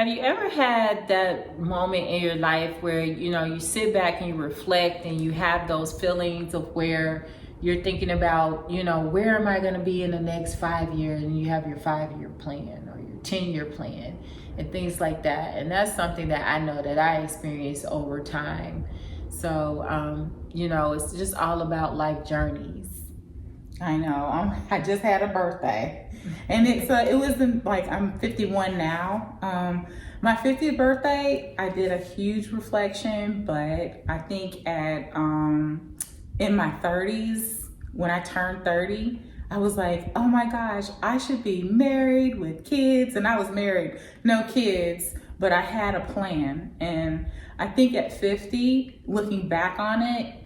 Have you ever had that moment in your life where, you sit back and you reflect and you have those feelings of where you're thinking about, where am I going to be in the next 5 years? And you have your 5-year plan or your 10-year plan and things like that. And that's something that I know that I experienced over time. So, it's just all about life journeys. I know. I just had a birthday, and it wasn't like I'm 51 now. My 50th birthday, I did a huge reflection, but I think in my 30s, when I turned 30, I was like, oh my gosh, I should be married with kids. And I was married, no kids, but I had a plan. And I think at 50, looking back on it,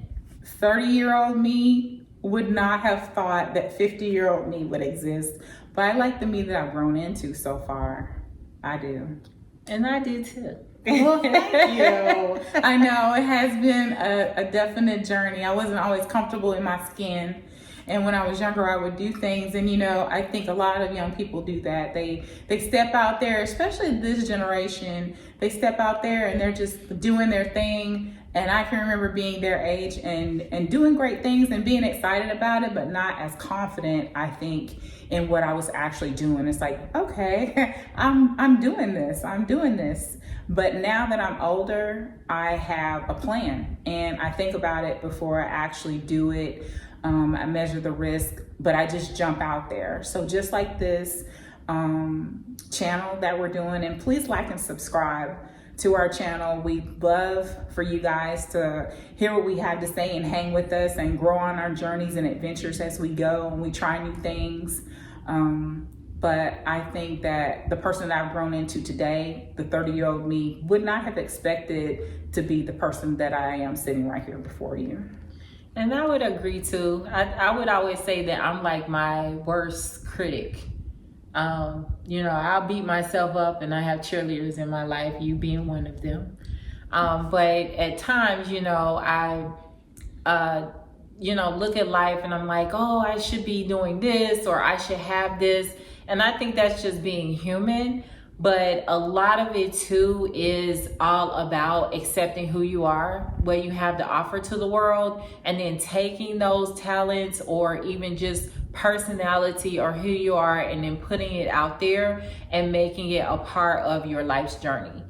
30-year-old me would not have thought that 50-year-old me would exist. But I like the me that I've grown into so far. I do. And I do too. Well, thank you. I know it has been a definite journey. I wasn't always comfortable in my skin. And when I was younger, I would do things. And, I think a lot of young people do that. They step out there, especially this generation, they step out there and they're just doing their thing. And I can remember being their age and doing great things and being excited about it, but not as confident, I think, in what I was actually doing. It's like, okay, I'm doing this. I'm doing this. But now that I'm older, I have a plan and I think about it before I actually do it. I measure the risk, but I just jump out there. So just like this channel that we're doing, and please like and subscribe to our channel. We'd love for you guys to hear what we have to say and hang with us and grow on our journeys and adventures as we go and we try new things. But I think that the person that I've grown into today, the 30-year-old me, would not have expected to be the person that I am sitting right here before you. And I would agree too. I would always say that I'm like my worst critic. I'll beat myself up and I have cheerleaders in my life, you being one of them. But at times, I look at life and I'm like, oh, I should be doing this or I should have this. And I think that's just being human. But a lot of it too is all about accepting who you are, what you have to offer to the world, and then taking those talents or even just personality or who you are and then putting it out there and making it a part of your life's journey.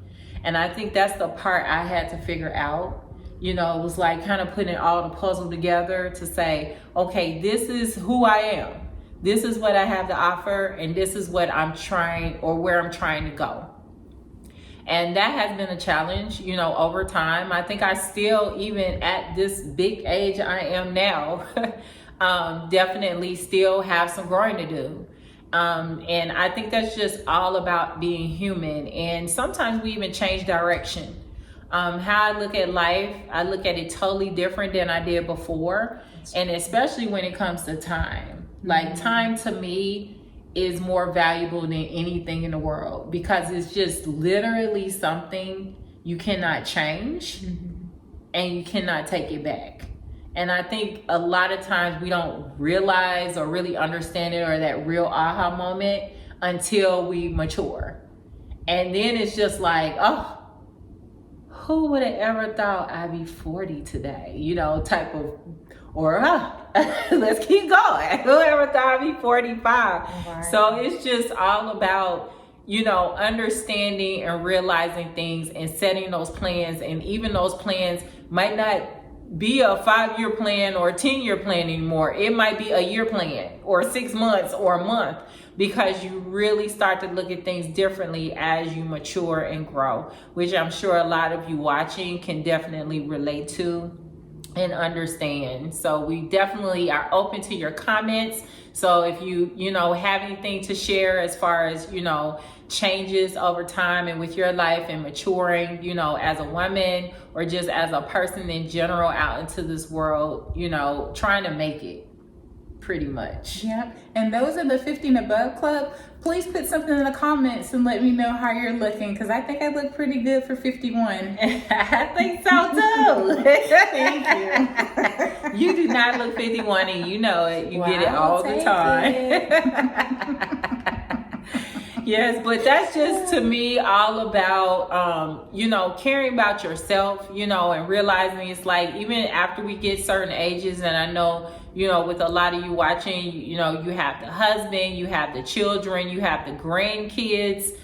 And I think that's the part I had to figure out. It was like kind of putting all the puzzle together to say, okay, this is who I am. This is what I have to offer, and this is what I'm trying or where I'm trying to go. And that has been a challenge, over time. I think I still, even at this big age I am now, definitely still have some growing to do. And I think that's just all about being human. And sometimes we even change direction. How I look at life, I look at it totally different than I did before. And especially when it comes to time. Like time to me is more valuable than anything in the world because it's just literally something you cannot change and you cannot take it back. And I think a lot of times we don't realize or really understand it or that real aha moment until we mature. And then it's just like, oh, who would have ever thought I'd be 40 today? Type of, or let's keep going. Whoever thought I'd be 45. Right. So it's just all about, understanding and realizing things and setting those plans. And even those plans might not be a 5-year plan or a 10-year plan anymore. It might be a year plan or 6 months or a month because you really start to look at things differently as you mature and grow, which I'm sure a lot of you watching can definitely relate to and understand. So we definitely are open to your comments. So if you have anything to share as far as, changes over time and with your life and maturing, as a woman or just as a person in general out into this world, trying to make it pretty much. Yep. And those are the 50 and above club. Please put something in the comments and let me know how you're looking because I think I look pretty good for 51. I think so too. Thank you. You do not look 51 and you know it. You get it all the time. Yes, but that's just to me all about, caring about yourself, and realizing it's like even after we get certain ages, and I know, with a lot of you watching, you have the husband, you have the children, you have the grandkids,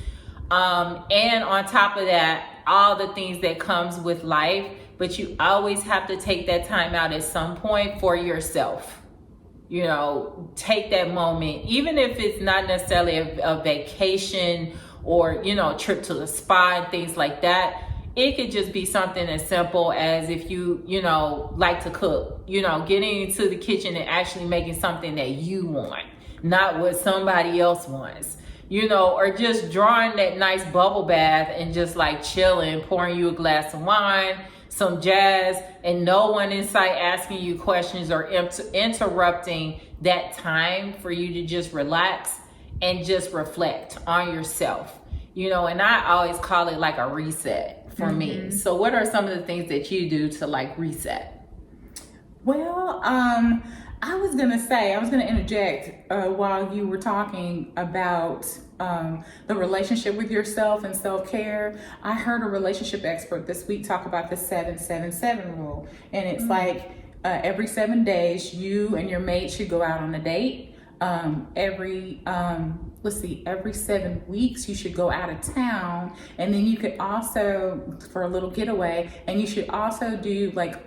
and on top of that, all the things that comes with life, but you always have to take that time out at some point for yourself. Take that moment, even if it's not necessarily a vacation or, trip to the spa and things like that. It could just be something as simple as if you, like to cook, getting into the kitchen and actually making something that you want, not what somebody else wants, or just drawing that nice bubble bath and just like chilling, pouring you a glass of wine, some jazz, and no one in sight asking you questions or interrupting that time for you to just relax and just reflect on yourself. And I always call it like a reset for me. So what are some of the things that you do to like reset? Well, I was going to interject while you were talking about the relationship with yourself and self-care. I heard a relationship expert this week talk about the 7-7-7 rule. And it's like every 7 days, you and your mate should go out on a date. Every 7 weeks, you should go out of town. And then you could also, for a little getaway, and you should also do like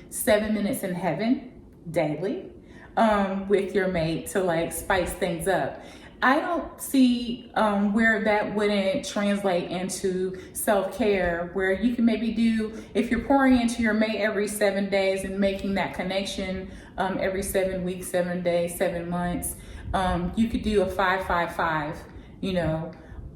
7 minutes in heaven daily with your mate to like spice things up. I don't see where that wouldn't translate into self-care, where you can maybe do, if you're pouring into your mate every 7 days and making that connection every 7 weeks, 7 days, 7 months, you could do a 5-5-5,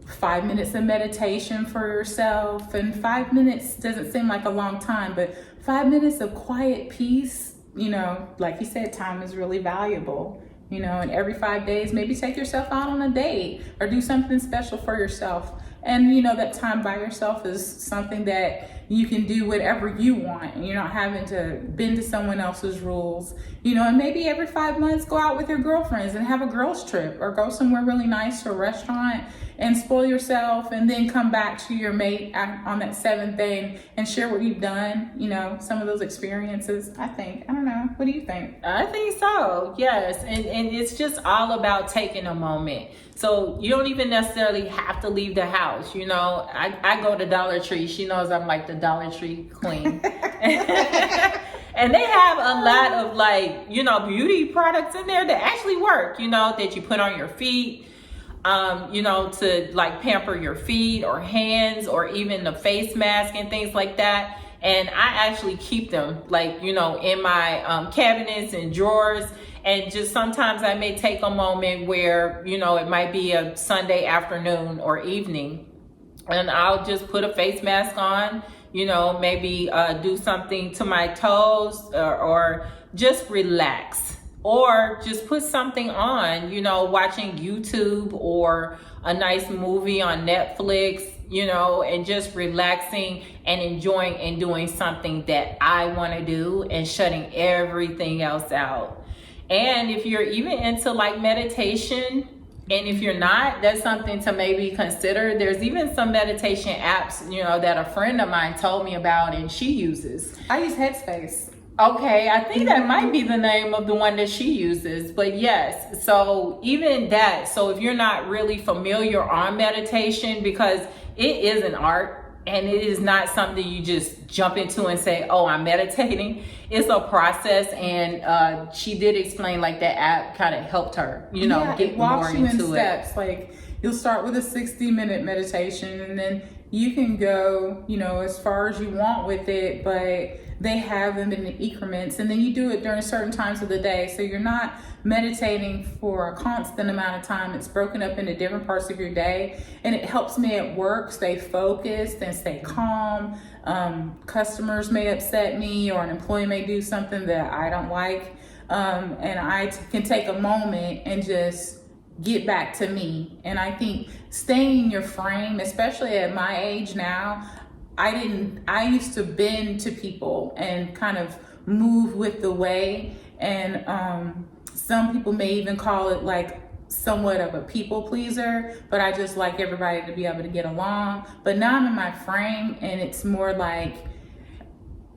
5 minutes of meditation for yourself. And 5 minutes doesn't seem like a long time, but 5 minutes of quiet peace, like you said, time is really valuable. And every 5 days, maybe take yourself out on a date or do something special for yourself. And that time by yourself is something that you can do whatever you want. And you're not having to bend to someone else's rules. And maybe every 5 months, go out with your girlfriends and have a girls trip or go somewhere really nice to a restaurant and spoil yourself, and then come back to your mate on that 7th day and share what you've done, some of those experiences. I don't know. What do you think? I think so, yes. And it's just all about taking a moment. So you don't even necessarily have to leave the house. I go to Dollar Tree. She knows I'm like the Dollar Tree queen. And they have a lot of like, beauty products in there that actually work, that you put on your feet. To like pamper your feet or hands, or even the face mask and things like that. And I actually keep them like, in my cabinets and drawers. And just sometimes I may take a moment where, it might be a Sunday afternoon or evening, and I'll just put a face mask on, maybe do something to my toes, or just relax. Or just put something on, watching YouTube or a nice movie on Netflix, and just relaxing and enjoying and doing something that I want to do and shutting everything else out. And if you're even into like meditation, and if you're not, that's something to maybe consider. There's even some meditation apps, that a friend of mine told me about and she uses. I use Headspace. Okay, I think that might be the name of the one that she uses, but yes, so even that, so if you're not really familiar on meditation, because it is an art and it is not something you just jump into and say, oh, I'm meditating. It's a process, and she did explain like that app kind of helped her, get more into it. Like you'll start with a 60-minute meditation, and then you can go, as far as you want with it, but they have them in the increments, and then you do it during certain times of the day. So you're not meditating for a constant amount of time. It's broken up into different parts of your day, and it helps me at work stay focused and stay calm. Customers may upset me, or an employee may do something that I don't like, and I can take a moment and just get back to me. And I think staying in your frame, especially at my age now, I used to bend to people and kind of move with the way. And some people may even call it like somewhat of a people pleaser, but I just like everybody to be able to get along. But now I'm in my frame, and it's more like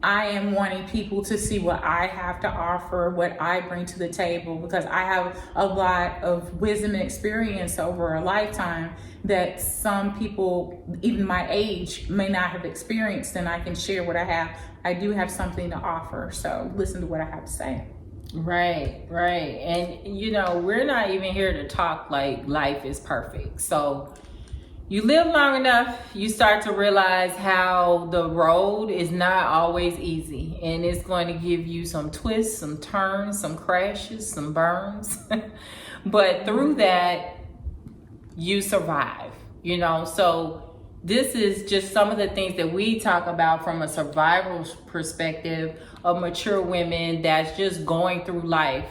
I am wanting people to see what I have to offer, what I bring to the table, because I have a lot of wisdom and experience over a lifetime that some people, even my age, may not have experienced, and I can share what I have. I do have something to offer, so listen to what I have to say. Right. And we're not even here to talk like life is perfect. So you live long enough, you start to realize how the road is not always easy, and it's going to give you some twists, some turns, some crashes, some burns. But through that, you survive, So this is just some of the things that we talk about from a survival perspective of mature women that's just going through life,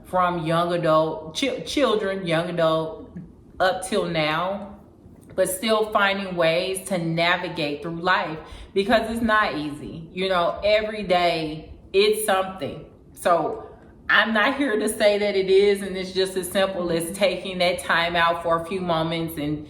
from young adult, children, young adult, up till now, but still finding ways to navigate through life, because it's not easy. Every day it's something. So I'm not here to say that it is, and it's just as simple as taking that time out for a few moments and,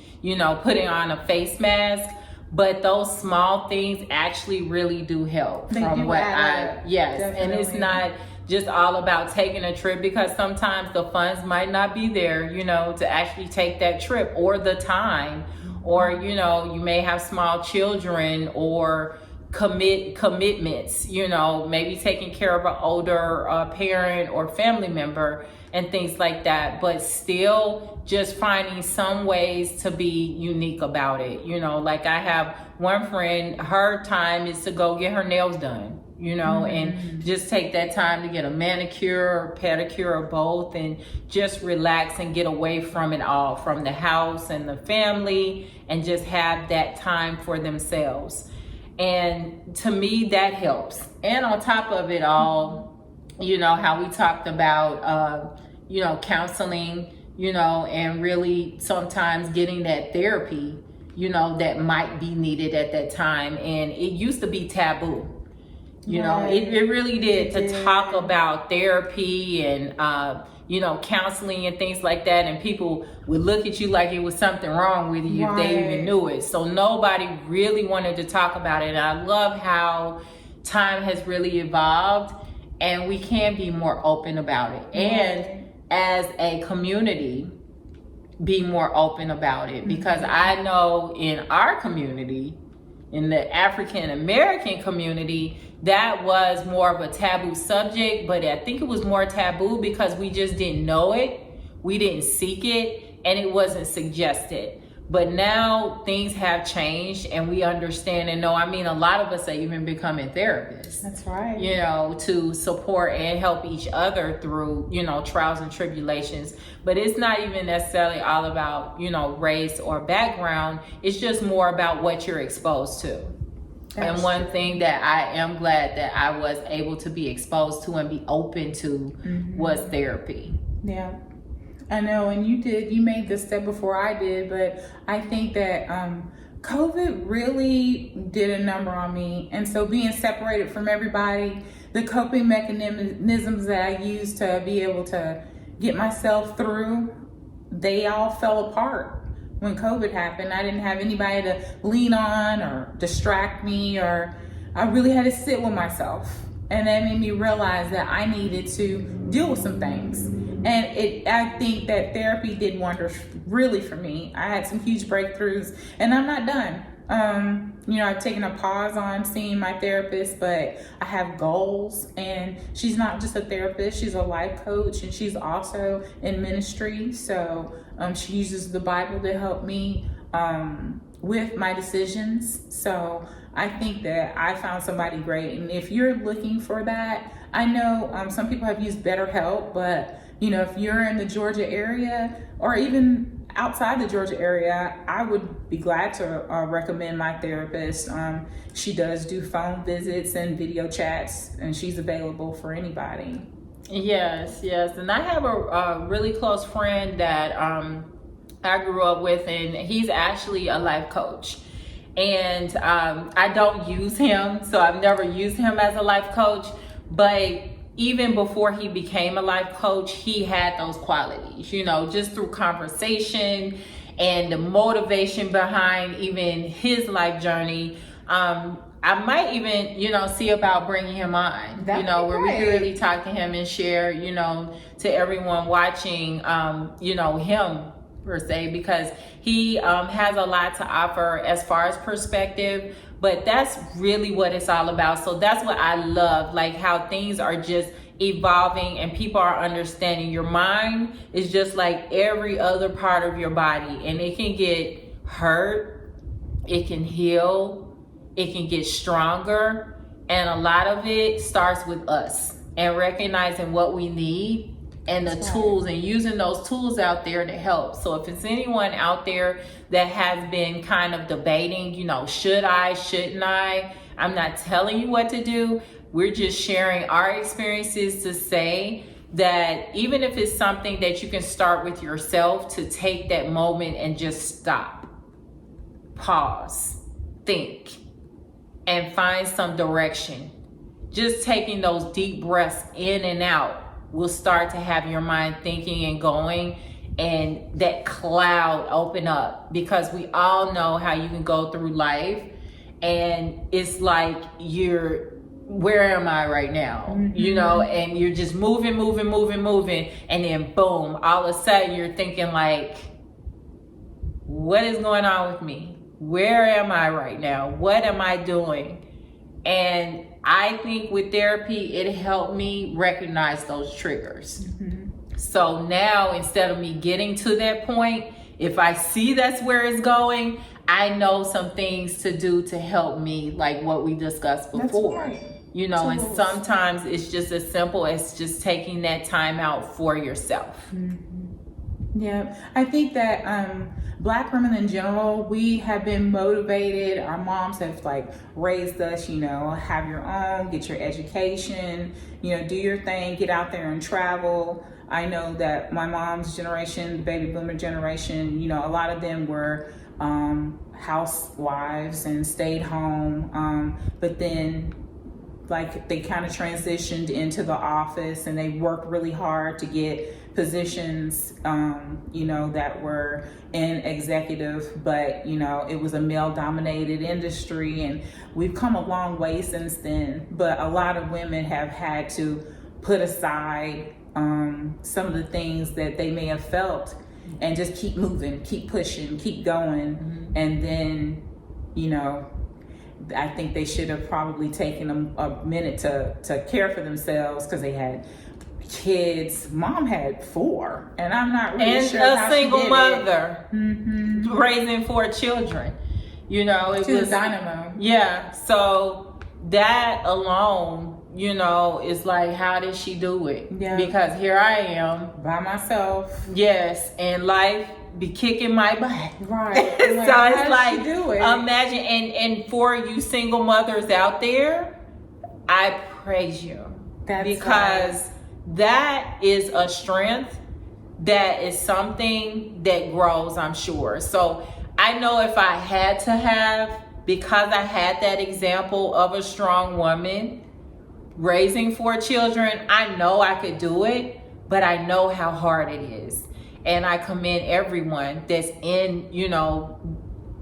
putting on a face mask. But those small things actually really do help. Yes. Definitely. And it's not just all about taking a trip, because sometimes the funds might not be there, to actually take that trip, or the time, or, you may have small children, or commitments, maybe taking care of an older parent or family member and things like that, but still just finding some ways to be unique about it. Like I have one friend, her time is to go get her nails done, and just take that time to get a manicure or pedicure or both, and just relax and get away from it all, from the house and the family, and just have that time for themselves. And to me, that helps. And on top of it all, how we talked about, counseling, and really sometimes getting that therapy, that might be needed at that time. And it used to be taboo. It really did to talk about therapy and, counseling and things like that. And people would look at you like it was something wrong with you if they even knew it. So nobody really wanted to talk about it. And I love how time has really evolved, and we can be more open about it. And as a community, be more open about it. Because I know in our community, in the African American community, that was more of a taboo subject, but I think it was more taboo because we just didn't know it, we didn't seek it, and it wasn't suggested. But now things have changed, and we understand and know. A lot of us are even becoming therapists. That's right. To support and help each other through, trials and tribulations. But it's not even necessarily all about, race or background. It's just more about what you're exposed to. And one thing that I am glad that I was able to be exposed to and be open to was therapy. Yeah. I know, and you made this step before I did, but I think that COVID really did a number on me. And so being separated from everybody, the coping mechanisms that I used to be able to get myself through, they all fell apart when COVID happened. I didn't have anybody to lean on or distract me, or I really had to sit with myself. And that made me realize that I needed to deal with some things. And I think that therapy did wonders really for me. I had some huge breakthroughs, and I'm not done. I've taken a pause on seeing my therapist, but I have goals, and she's not just a therapist, she's a life coach, and she's also in ministry. So she uses the Bible to help me with my decisions. So I think that I found somebody great. And if you're looking for that, I know some people have used BetterHelp, but if you're in the Georgia area or even outside the Georgia area, I would be glad to recommend my therapist. She does do phone visits and video chats, and she's available for anybody. Yes. And I have a really close friend that I grew up with, and he's actually a life coach. And I don't use him, so I've never used him as a life coach. But even before he became a life coach, he had those qualities, you know, just through conversation and the motivation behind even his life journey. I might even, you know, see about bringing him on, That'd you know, be where we great. can really talk to him and share, you know, to everyone watching, you know, him per se, because he has a lot to offer as far as perspective, but that's really what it's all about. So that's what I love, like how things are just evolving and people are understanding. Your mind is just like every other part of your body, and it can get hurt, it can heal, it can get stronger, and a lot of it starts with us and recognizing what we need and the tools and using those tools out there to help. So if it's anyone out there that has been kind of debating, you know, should I, shouldn't I? I'm not telling you what to do. We're just sharing our experiences to say that even if it's something that you can start with yourself, to take that moment and just stop, pause, think, and find some direction. Just taking those deep breaths in and out will start to have your mind thinking and going, and that cloud open up, because we all know how you can go through life and it's like where am I right now? Mm-hmm. You know, and you're just moving, and then boom, all of a sudden you're thinking like, what is going on with me? Where am I right now? What am I doing? And I think with therapy, it helped me recognize those triggers. Mm-hmm. So now, instead of me getting to that point, if I see that's where it's going, I know some things to do to help me, like what we discussed before. That's right. You know, and sometimes it's just as simple as just taking that time out for yourself. Mm-hmm. Yeah, I think that Black women in general, we have been motivated. Our moms have like raised us, you know, have your own, get your education, you know, do your thing, get out there and travel. I know that my mom's generation, the baby boomer generation, you know, a lot of them were housewives and stayed home, but then like they kind of transitioned into the office and they worked really hard to get positions, you know, that were in executive, but you know, it was a male dominated industry, and we've come a long way since then. But a lot of women have had to put aside some of the things that they may have felt and just keep moving, keep pushing, keep going. Mm-hmm. And then, you know, I think they should have probably taken a minute to care for themselves, because they had kids. Mom had 4, and I'm not really sure how she did it. And a single mother, mm-hmm, raising 4 children. You know, it was dynamo. Yeah. So that alone, you know, is like, how did she do it? Yeah. Because here I am by myself. Yes, and life be kicking my butt. Right. So like, it's like, do it? Imagine, and for you single mothers out there, I praise you. That's because right. That is a strength. That is something that grows, I'm sure. So I know if I had to have, because I had that example of a strong woman raising 4 children, I know I could do it, but I know how hard it is. And I commend everyone that's in, you know,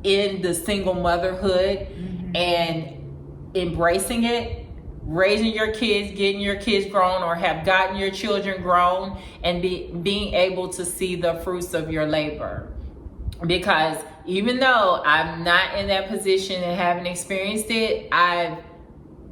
in the single motherhood, mm-hmm, and embracing it, raising your kids, getting your kids grown, or have gotten your children grown, and being able to see the fruits of your labor. Because even though I'm not in that position and haven't experienced it,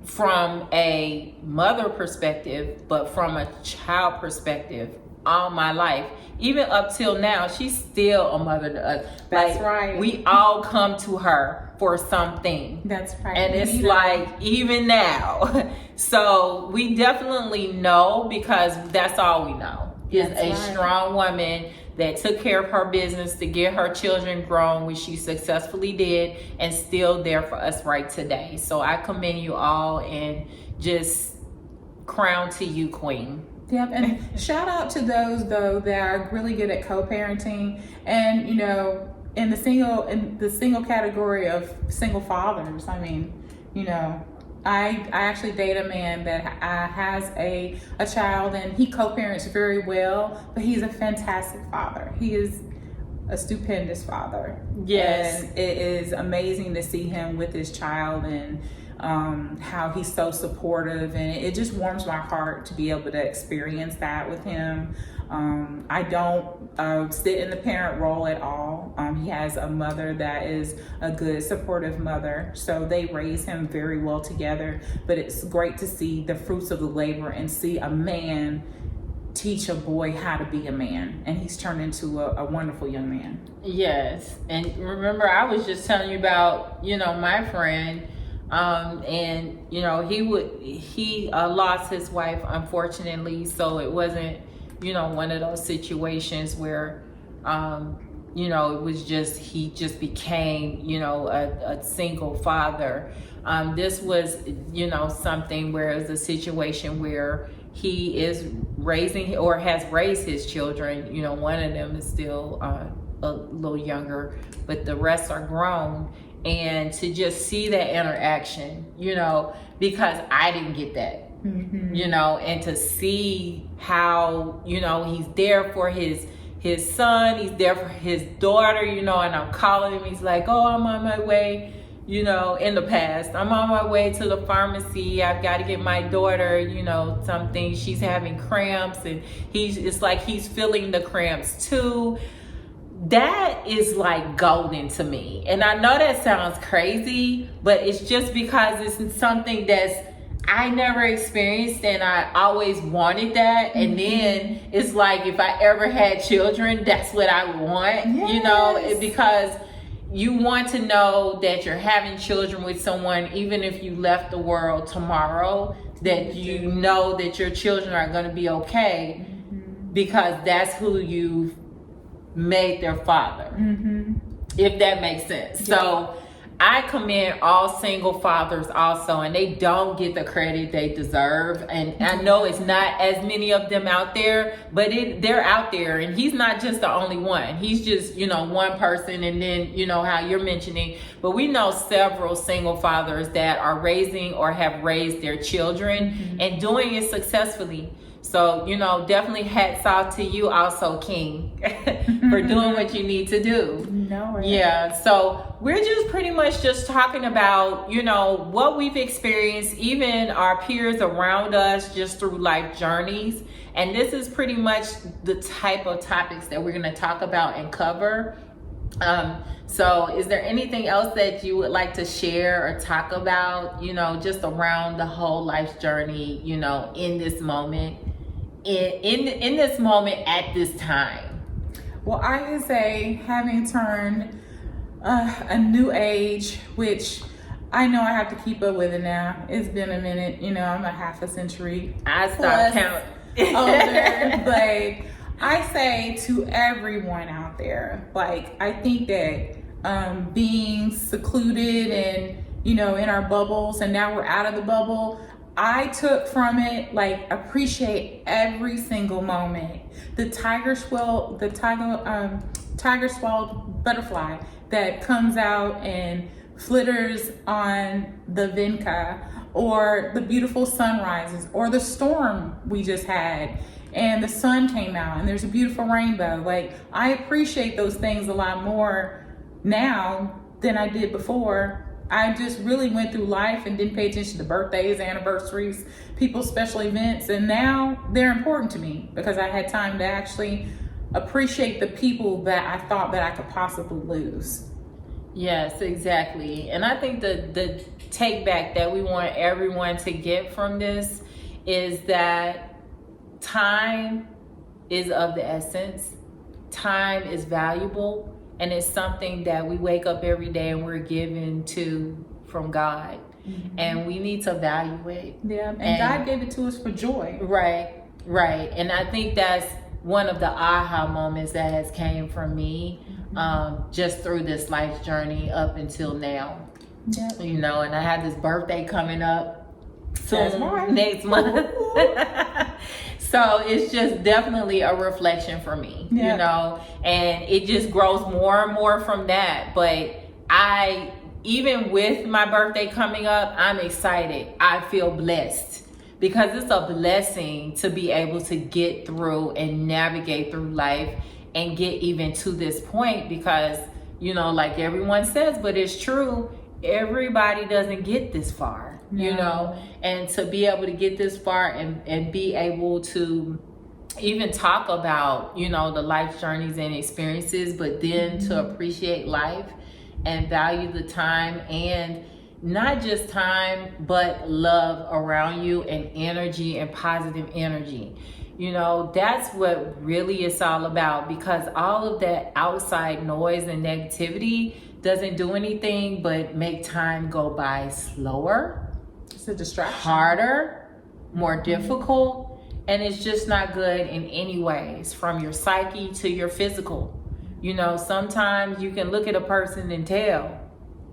from a mother perspective, but from a child perspective, all my life, even up till now, she's still a mother to us. That's like, right. We all come to her for something. That's right. And it's like, even now. So we definitely know, because that's all we know. Is a strong woman that took care of her business to get her children grown, which she successfully did, and still there for us right today. So I commend you all, and just crown to you, queen. Yep, and shout out to those though that are really good at co-parenting, and you know, in the single category of single fathers. I mean, you know, I actually date a man that has a child, and he co-parents very well, but he's a fantastic father. He is a stupendous father. Yes. And it is amazing to see him with his child, and how he's so supportive, and it just warms my heart to be able to experience that with him. I don't sit in the parent role at all. He has a mother that is a good supportive mother, so they raise him very well together. But it's great to see the fruits of the labor and see a man teach a boy how to be a man, and he's turned into a wonderful young man. Yes. And remember, I was just telling you about, my friend, and he lost his wife, unfortunately, so it wasn't one of those situations where it was just he just became a single father. This was something where it was a situation where he is raising or has raised his children. One of them is still a little younger, but the rest are grown. And to just see that interaction, because I didn't get that, and to see how, he's there for his son, he's there for his daughter, and I'm calling him, he's like, oh, I'm on my way, in the past, I'm on my way to the pharmacy, I've got to get my daughter, something, she's having cramps, and it's like he's feeling the cramps too. That is like golden to me. And I know that sounds crazy, but it's just because it's something that's I never experienced, and I always wanted that. And then it's like, if I ever had children, that's what I want, Yes. Because you want to know that you're having children with someone, even if you left the world tomorrow, that you know that your children are going to be okay, because that's who you've made their father, if that makes sense. So I commend all single fathers also, and they don't get the credit they deserve. And I know it's not as many of them out there, but they're out there, and he's not just the only one. He's just, one person, and then, how you're mentioning, but we know several single fathers that are raising or have raised their children and doing it successfully. So, definitely hats off to you also, King, for doing what you need to do. No. Yeah. So we're just pretty much just talking about, what we've experienced, even our peers around us, just through life journeys. And this is pretty much the type of topics that we're going to talk about and cover. So is there anything else that you would like to share or talk about, just around the whole life journey, in this moment? In this moment at this time? Well, I would say, having turned a new age, which I know I have to keep up with it now. It's been a minute, I'm a half a century. I stopped counting. Older, but I say to everyone out there, I think that being secluded and in our bubbles, and now we're out of the bubble, I took from it, appreciate every single moment. The tiger swallowed butterfly that comes out and flitters on the vinca, or the beautiful sunrises, or the storm we just had and the sun came out and there's a beautiful rainbow. I appreciate those things a lot more now than I did before. I just really went through life and didn't pay attention to birthdays, anniversaries, people's special events, and now they're important to me because I had time to actually appreciate the people that I thought that I could possibly lose. Yes, exactly. And I think the take back that we want everyone to get from this is that time is of the essence. Time is valuable. And it's something that we wake up every day and we're given to from God. And we need to value it. Yeah, and God gave it to us for joy. Right. And I think that's one of the aha moments that has came from me, just through this life journey up until now. Yep. And I had this birthday coming up soon, right. next month. So it's just definitely a reflection for me, and it just grows more and more from that. But even with my birthday coming up, I'm excited. I feel blessed because it's a blessing to be able to get through and navigate through life and get even to this point because, you know, like everyone says, but it's true, everybody doesn't get this far, you know, and to be able to get this far and be able to even talk about, you know, the life journeys and experiences, but then to appreciate life and value the time, and not just time, but love around you and energy and positive energy. You know, that's what really it's all about, because all of that outside noise and negativity doesn't do anything but make time go by slower. It's a distraction. Harder, more difficult, and it's just not good in any ways, from your psyche to your physical. You know, sometimes you can look at a person and tell,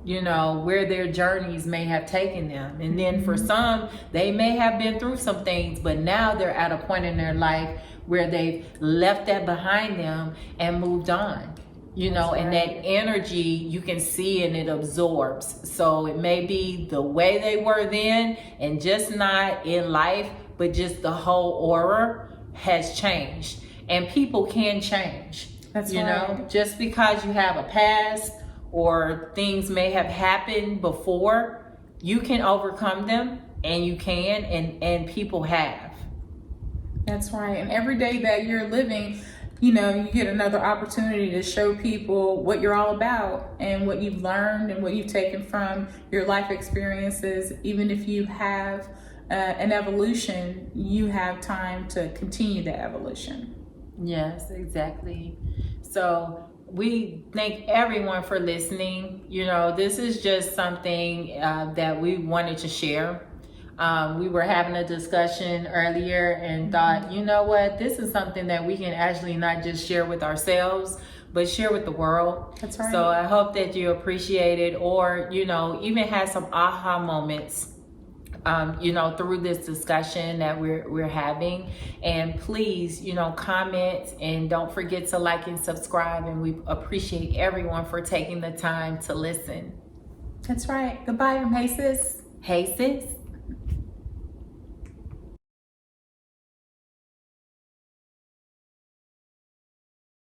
you know, where their journeys may have taken them. And then for some, they may have been through some things, but now they're at a point in their life where they've left that behind them and moved on. You know, and that energy you can see and it absorbs. So it may be the way they were then and just not in life, but just the whole aura has changed. And people can change. That's you right. know, just because you have a past or things may have happened before, you can overcome them, and you can, and people have. That's right. And every day that you're living, you know, you get another opportunity to show people what you're all about and what you've learned and what you've taken from your life experiences. Even if you have an evolution, you have time to continue that evolution. Yes, exactly. So we thank everyone for listening. You know, this is just something that we wanted to share. We were having a discussion earlier and thought, you know what, this is something that we can actually not just share with ourselves, but share with the world. That's right. So I hope that you appreciate it, or, you know, even had some aha moments, you know, through this discussion that we're having. And please, you know, comment, and don't forget to like and subscribe. And we appreciate everyone for taking the time to listen. That's right. Goodbye from Hey Sis. Hey sis.